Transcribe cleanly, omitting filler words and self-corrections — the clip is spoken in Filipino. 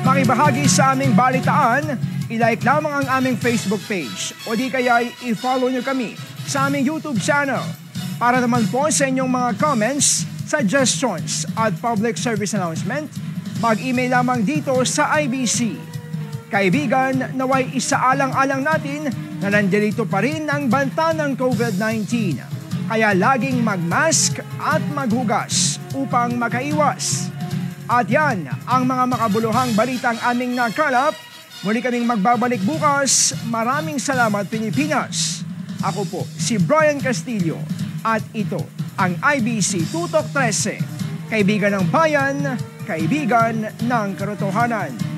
Makibahagi sa aming balitaan, i-like lamang ang aming Facebook page o di kaya i-follow nyo kami sa aming YouTube channel. Para naman po sa inyong mga comments, suggestions at public service announcement, mag-email lamang dito sa IBC. Kaibigan, naway isaalang-alang natin na nandito pa rin ang banta ng COVID-19. Kaya laging mag-mask at maghugas upang makaiwas. At yan ang mga makabuluhang balitang aming nakalap. Muli kaming magbabalik bukas. Maraming salamat, Pilipinas. Ako po si Brian Castillo at ito ang IBC Tutok 13. Kaibigan ng bayan, kaibigan ng katotohanan.